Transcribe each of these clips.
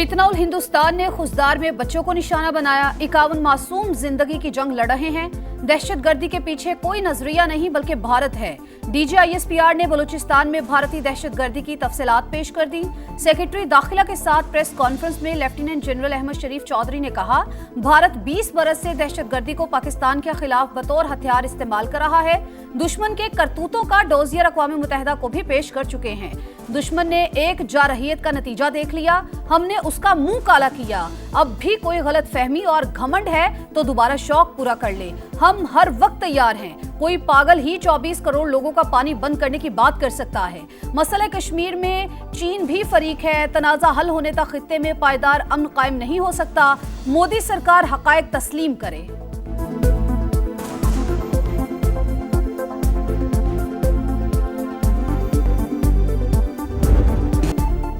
फितनाउल हिंदुस्तान ने खुशदार में बच्चों को निशाना बनाया। 51 मासूम जिंदगी की जंग लड़ रहे हैं। दहशतगर्दी के पीछे कोई नजरिया नहीं बल्कि भारत है। DGISPR ने बलूचिस्तान में भारतीय दहशतगर्दी की तफसीलात पेश कर दी। सेक्रेटरी दाखिला के साथ प्रेस कॉन्फ्रेंस में लेफ्टिनेंट जनरल अहमद शरीफ चौधरी ने कहा, भारत 20 बरस से दहशतगर्दी को पाकिस्तान के खिलाफ बतौर हथियार इस्तेमाल कर रहा है। दुश्मन के करतूतों का डोजियर अक़वाम मुत्तहिदा को भी पेश कर चुके हैं। दुश्मन ने एक जारहियत का नतीजा देख लिया, हमने उसका मुंह काला किया। अब भी कोई गलत फहमी और घमंड है तो दोबारा शौक पूरा कर ले। हम हर वक्त तैयार हैं। कोई पागल ही 24 करोड़ लोगों का पानी बंद करने की बात कर सकता है। मसला कश्मीर में चीन भी फरीक है। तनाज़ा हल होने तक खित्ते में पायदार अमन कायम नहीं हो सकता। मोदी सरकार हक़ाइक़ तस्लीम करे।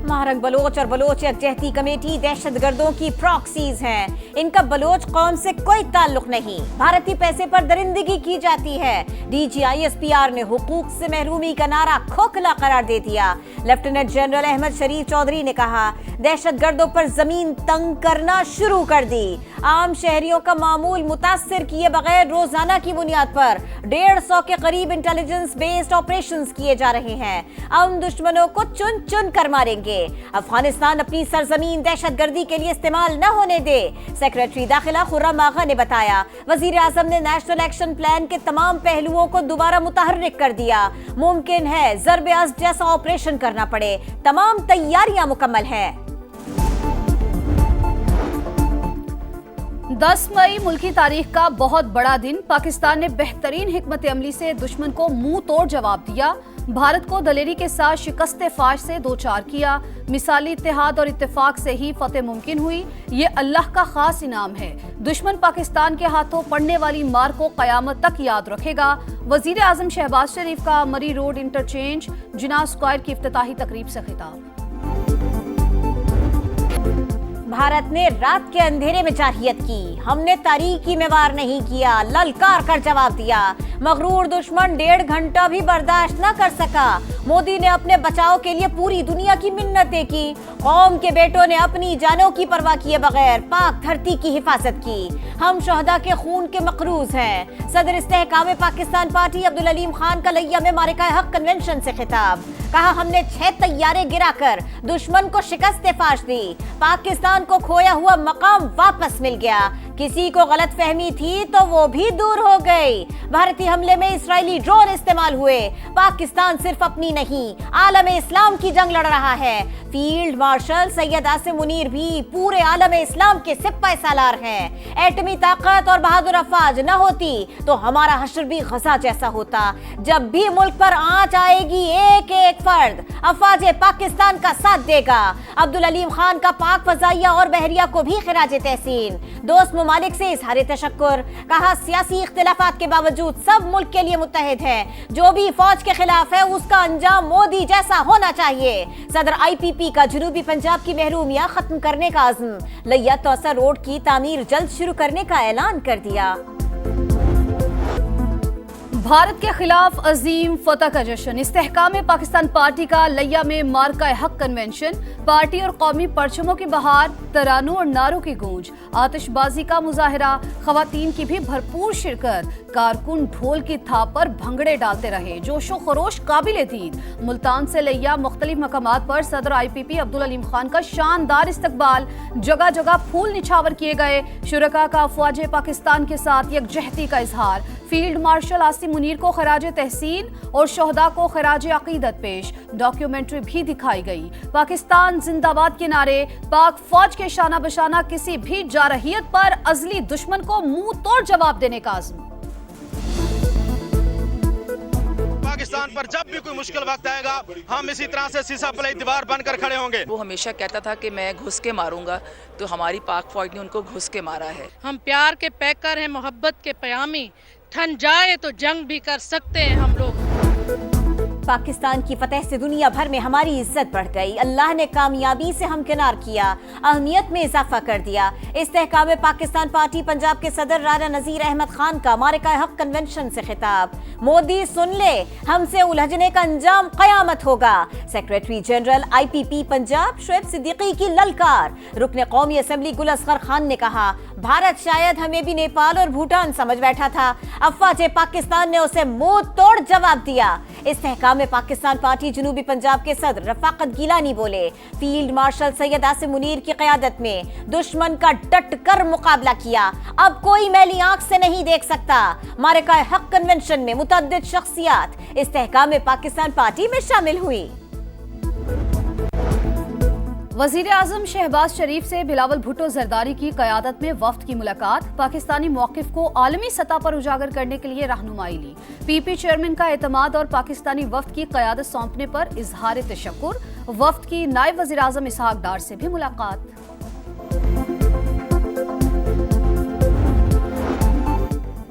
महारग बलोच और बलोच यकजहती कमेटी दहशतगर्दों की प्रॉक्सीज हैं। इनका बलोच कौम से कोई ताल्लुक नहीं। भारतीय पैसे पर दरिंदगी की जाती है। DGISPR ने हुकूक से महरूमी का नारा खोखला करार दे दिया। लेफ्टिनेंट जनरल अहमद शरीफ चौधरी ने कहा, दहशतगर्दों पर जमीन तंग करना शुरू कर दी। आम शहरियों का मामूल मुतासिर किए बगैर रोजाना की बुनियाद पर 150 के करीब इंटेलिजेंस बेस्ड ऑपरेशंस किए जा रहे हैं। हम दुश्मनों को चुन चुन कर मारेंगे। अफगानिस्तान अपनी सरजमीन दहशतगर्दी के लिए इस्तेमाल न होने दे। सेक्रेटरी दाखिला खुर्रम आगा ने बताया, वजीर आजम ने नेशनल एक्शन प्लान के तमाम पहलुओं को दोबारा मुतहर्रिक कर दिया। मुमकिन है ज़र्ब अज़्द जैसा ऑपरेशन करना पड़े। तमाम तैयारियां मुकम्मल हैं। 10 मई मुल्की तारीख का बहुत बड़ा दिन। पाकिस्तान ने बेहतरीन हिकमत अमली से दुश्मन को मुंह तोड़ जवाब दिया। भारत को दलेरी के साथ शिकस्त फाश से दो चार किया। मिसाली इत्तेहाद और इत्तेफाक से ही फतेह मुमकिन हुई। ये अल्लाह का खास इनाम है। दुश्मन पाकिस्तान के हाथों पड़ने वाली मार को कयामत तक याद रखेगा। वजीर आजम शहबाज शरीफ का मरी रोड इंटरचेंज जिना स्क्वायर की इफ्तिताही तकरीब से खिताब। भारत ने रात के अंधेरे में जारहियत की, हमने तारीकी में वार नहीं किया। ललकार कर जवाब दिया। मगरूर दुश्मन 1.5 घंटा भी बर्दाश्त न कर सका। मोदी ने अपने बचाव के लिए पूरी दुनिया की मिन्नतें की। कौम के बेटों ने अपनी जानों की परवाह किए बगैर पाक धरती की हिफाजत की। हम शहदा के खून के मकरूज हैं। सदर इस्तेहकाम पाकिस्तान पार्टी अब्दुल अलीम खान का लिया में मारिका हक कन्वेंशन से खिताब। कहा, हमने 6 तैयारे गिराकर दुश्मन को शिकस्त फाश दी। पाकिस्तान को खोया हुआ मकाम वापस मिल गया। किसी को गलत फहमी थी तो वो भी दूर हो गई। भारतीय हमले में इस्राएली ड्रोन इस्तेमाल हुए। पाकिस्तान सिर्फ अपनी नहीं, आलम इस्लाम की जंग लड़ रहा है। फील्ड मार्शल सैयद आसिम मुनीर भी पूरे आलम इस्लाम के सिपाही सालार हैं। एटमी ताकत और बहादुर अफवाज न होती तो हमारा हश्र भी गजा जैसा होता। जब भी मुल्क पर आंच आएगी, एक एक फर्द अफवाज पाकिस्तान का साथ देगा। अब्दुल अलीम खान का पाक फजाइया और बहरिया को भी खिराज तहसीन। दोस्त ममालिक से इजहार तशक्कुर। कहा, सियासी इख्तिलाफात के बावजूद सब मुल्क के लिए मुत्तहिद हैं। जो भी फौज के खिलाफ है उसका अंजाम मोदी जैसा होना चाहिए। सदर IPP का जनूबी पंजाब की महरूमियां खत्म करने का अज़्म। लिया तौसा रोड की तामीर जल्द शुरू करने का ऐलान कर दिया। भारत के खिलाफ अजीम फतह का जश्न। इस्तेहकाम पाकिस्तान पार्टी का लिया में मार्का हक कन्वेंशन। पार्टी और कौमी परचमों की बहार, तरानों और नारों की गूंज। आतिशबाजी का मुजाहरा, खवातीन की भी भरपूर शिरकत। कारकुन ढोल की थाप पर भंगड़े डालते रहे। जोशो खरोश काबिल दीद। मुल्तान से लिया मुख्तलिफ मकामात पर सदर IPP अब्दुल अलीम खान का शानदार इस्तकबाल। जगह जगह फूल निछावर किए गए। शुरका का अफवाज पाकिस्तान के साथ यकजहती का इजहार। फील्ड मार्शल आसिम मुनीर को खराज तहसीन और शहदा को खराज अकीदत पेश। डॉक्यूमेंट्री भी दिखाई गई। पाकिस्तान जिंदाबाद के नारे, पाक फौज के शाना बशाना किसी भी जारहियत पर अजली दुश्मन को मुंह तोड़ जवाब देने का आज़म। पाकिस्तान पर जब भी कोई मुश्किल वक्त आएगा, हम इसी तरह से सीसा पलाई दीवार बनकर खड़े होंगे। वो हमेशा कहता था कि मैं घुस के मारूंगा, तो हमारी पाक फौज ने उनको घुस के मारा है। हम प्यार के पैकर हैं, मोहब्बत के प्यामी। ठन जाए तो जंग भी कर सकते हैं हम लोग। पाकिस्तान की फतह से दुनिया भर में हमारी इज्जत बढ़ गई। अल्लाह ने कामयाबी से हमकिनार किया, अहमियत में इजाफा कर दिया। इस्तेहकाम पाकिस्तान पार्टी पंजाब के सदर राना नजीर अहमद खान का मारिका हक कन्वेंशन से खिताब। मोदी सुन ले, हमसे उलझने का अंजाम कयामत होगा। Secretary general IPP Punjab Shoaib Siddiqui की ललकार। रुकने कौमी असेंबली गुल असगर खान ने कहा, भारत शायद हमें भी नेपाल और भूटान समझ बैठा था। अफवाज पाकिस्तान ने उसे मुंह तोड़ जवाब दिया। इस्तेहकाम में पाकिस्तान पार्टी जनूबी पंजाब के सदर रफाकत गिलानी बोले, फील्ड मार्शल सैयद आसिम मुनीर की क़यादत में दुश्मन का डट कर मुकाबला किया। अब कोई मैली आंख से नहीं देख सकता। मारिका हक कन्वेंशन में मुतअद्दिद शख्सियात इस्तेहकाम में पाकिस्तान पार्टी में शामिल हुई। वजीर आजम शहबाज शरीफ से बिलावल भुट्टो जरदारी की क़यादत में वफ्द की मुलाकात। पाकिस्तानी मौक़िफ़ को आलमी सतह पर उजागर करने के लिए रहनुमाई ली। PP चेयरमैन का एतमाद और पाकिस्तानी वफ्द की क़यादत सौंपने पर इजहार तशक्कुर। वफ्द की नायब वज़ीर आज़म इसहाक डार से भी मुलाकात।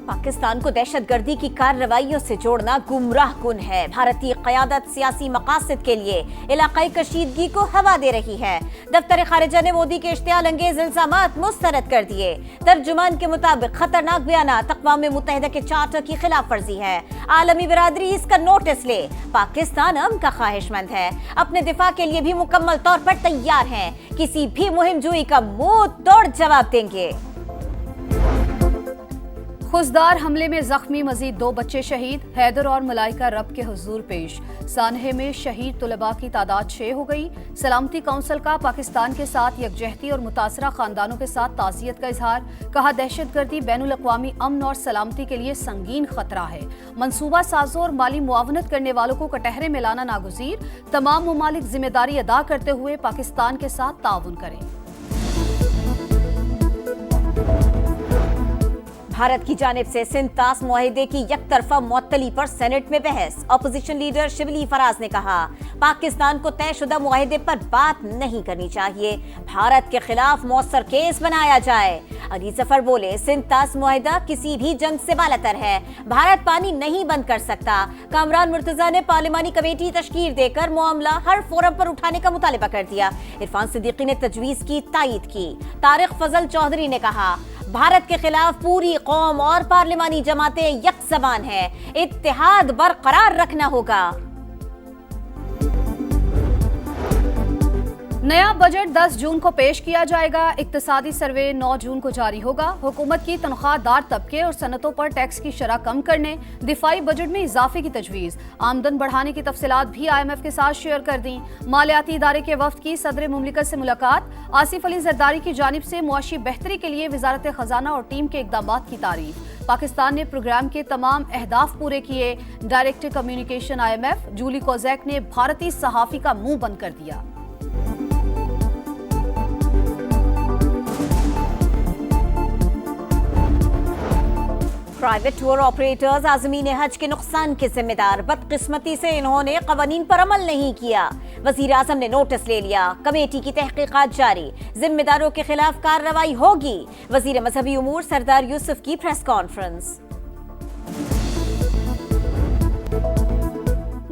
पाकिस्तान को दहशतगर्दी की कार्रवाइयों से जोड़ना गुमराह कुन है। भारतीय क़यादत सियासी मकासद के लिए इलाकाई कशीदगी को हवा दे रही है। दफ्तर खारिजा ने मोदी के इश्तियाल अंगेज इल्जामात मुस्तरद कर दिए। तर्जुमान के मुताबिक खतरनाक बयानात अक़वाम मुत्तहिदा के चार्टर की खिलाफ वर्जी है। आलमी बिरादरी इसका नोटिस ले। पाकिस्तान अमन का ख्वाहिशमंद है, अपने दिफा के लिए भी मुकम्मल तौर पर तैयार है। किसी भी मुहिम जुई का मुंह तोड़ जवाब देंगे। खुजदार हमले में जख्मी मजीद 2 बच्चे शहीद। हैदर और मलाइका रब के हुजूर पेश। सानहे में शहीद तुलबा की तादाद 6 हो गई। सलामती काउंसिल का पाकिस्तान के साथ यकजहती और मुतासरा खानदानों के साथ ताज़ियत का इजहार। कहा, दहशतगर्दी बैनुल अक़वामी अमन और सलामती के लिए संगीन खतरा है। मनसूबा साजों और माली मुआवनत करने वालों को कटहरे में लाना नागुज़ीर। तमाम ममालिक जिम्मेदारी अदा करते हुए पाकिस्तान के साथ ताउन करें। भारत की जानिब से सिंध तास मुआहिदे की यकतरफा मुअत्तली पर सेनेट में बहस। अपोजिशन लीडर शिबली फराज ने कहा, पाकिस्तान को तयशुदा मुआहिदे पर बात नहीं करनी चाहिए, भारत के खिलाफ मौसर केस बनाया जाए। अली जफर बोले, सिंध तास मुआहिदा किसी भी जंग से बालातर है, भारत पानी नहीं बंद कर सकता। कामरान मुर्तजा ने पार्लिमानी कमेटी तश्कील देकर मामला हर फोरम पर उठाने का मुतालिबा कर दिया। इरफान सिद्दीकी ने तजवीज़ की तायीद की। तारिक फजल चौधरी ने कहा, भारत के खिलाफ पूरी कौम और पार्लिमानी जमातें यकज़बान है, इत्तेहाद बरकरार रखना होगा। नया बजट 10 जून को पेश किया जाएगा। इक्तिसादी सर्वे 9 जून को जारी होगा। हुकूमत की तनख्वाहदार तबके और सनतों पर टैक्स की शरह कम करने, दिफाई बजट में इजाफे की तजवीज़। आमदन बढ़ाने की तफसीलात भी IMF के साथ शेयर कर दी। मालियाती इदारे के वफ्द की सदर मुमलिकत से मुलाकात। आसिफ अली जरदारी की जानिब से मुआशी बेहतरी के लिए वजारत खजाना और टीम के इक़दामात की तारीफ। पाकिस्तान ने प्रोग्राम के तमाम अहदाफ पूरे किए। Director communication IMF Julie Kozack ने भारतीय सहाफ़ी का मुंह बंद कर दिया। प्राइवेट टूर ऑपरेटर्स आज़मीन हज के नुकसान के जिम्मेदार। बदकिस्मती से इन्होंने कवानीन पर अमल नहीं किया। वज़ीर आज़म ने नोटिस ले लिया। कमेटी की तहकीकात जारी। जिम्मेदारों के खिलाफ कार्रवाई होगी। वज़ीर मजहबी उमूर सरदार यूसुफ की प्रेस कॉन्फ्रेंस।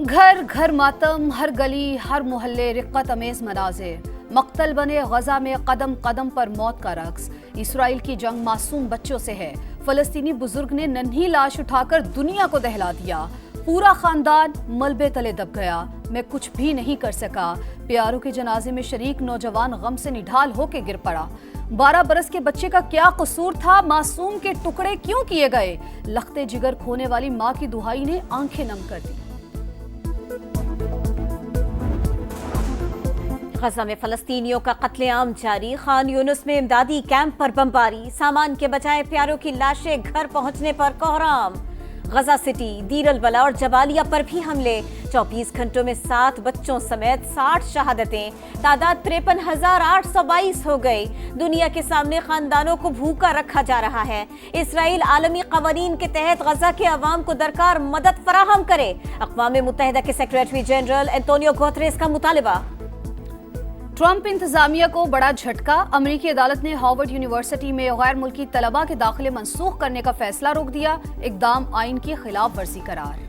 घर घर मातम, हर गली हर मोहल्ले रिक्कत अमेज मनाजिर। मक्तल बने गजा में कदम कदम पर मौत का रक्स। इसराइल की जंग मासूम बच्चों से है। फलस्तीनी बुजुर्ग ने नन्ही लाश उठाकर दुनिया को दहला दिया। पूरा खानदान मलबे तले दब गया। मैं कुछ भी नहीं कर सका। प्यारों के जनाजे में शरीक नौजवान गम से निढाल होकर गिर पड़ा। 12 बरस के बच्चे का क्या कसूर था? मासूम के टुकड़े क्यों किए गए? लख्ते जिगर खोने वाली माँ की दुहाई ने आंखें नम कर दी। गजा में फलस्तीनियों का कत्लेआम जारी। खान यूनुस में इमदादी कैंप पर बमबारी। सामान के बजाय प्यारों की लाशें घर पहुंचने पर कोहराम। गजा सिटी, दीर अल बला और जबालिया पर भी हमले। 24 घंटों में 7 बच्चों समेत 60 शहादतें। तादाद 53,822 हो गई। दुनिया के सामने खानदानों को भूखा रखा जा रहा है। इसराइल आलमी कवानीन के तहत गजा के अवाम को दरकार मदद फराहम करे। अक़वाम मुत्तहिदा के सेक्रेटरी जनरल एंटोनियो गुतेरेस का मुतालिबा। ट्रंप इंतजामिया को बड़ा झटका। अमेरिकी अदालत ने हार्वर्ड यूनिवर्सिटी में गैर मुल्की तलबा के दाखिले मनसूख करने का फैसला रोक दिया। इक़दाम आइन की खिलाफ वर्जी करार।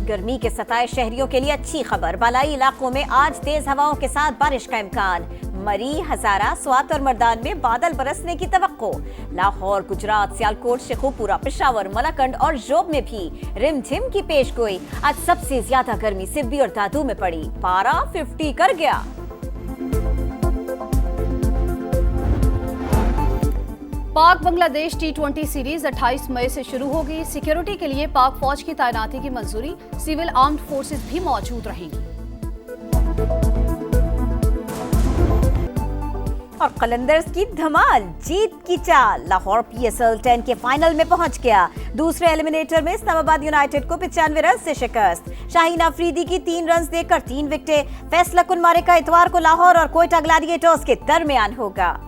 गर्मी के सताए शहरियों के लिए अच्छी खबर। बालाई इलाकों में आज तेज हवाओं के साथ बारिश का इम्कान। मरी, हजारा, स्वात और मर्दान में बादल बरसने की तवक्को। लाहौर, गुजरात, सियालकोट, शेखुपुरा, पेशावर, मलाकंड और जोब में भी रिमझिम की पेशगोई। आज सबसे ज्यादा गर्मी सिब्बी और दादू में पड़ी, पारा 50 कर गया। पाक बांग्लादेश T20 सीरीज 28 मई से शुरू होगी। सिक्योरिटी के लिए पाक फौज की तैनाती की मंजूरी, सिविल आर्म्ड फोर्सेस भी मौजूद रहेंगी। और कलंदर्स की धमाल, जीत की चाल। लाहौर PSL 10 के फाइनल में पहुंच गया। दूसरे एलिमिनेटर में इस्लामाबाद यूनाइटेड को 95 रन से शिकस्त। शाहीन अफरीदी की 3 रन देकर 3 विकेटें। फैसला कुन मारे का इतवार को लाहौर और कोयटा ग्लैडिएटर्स के दरमियान होगा।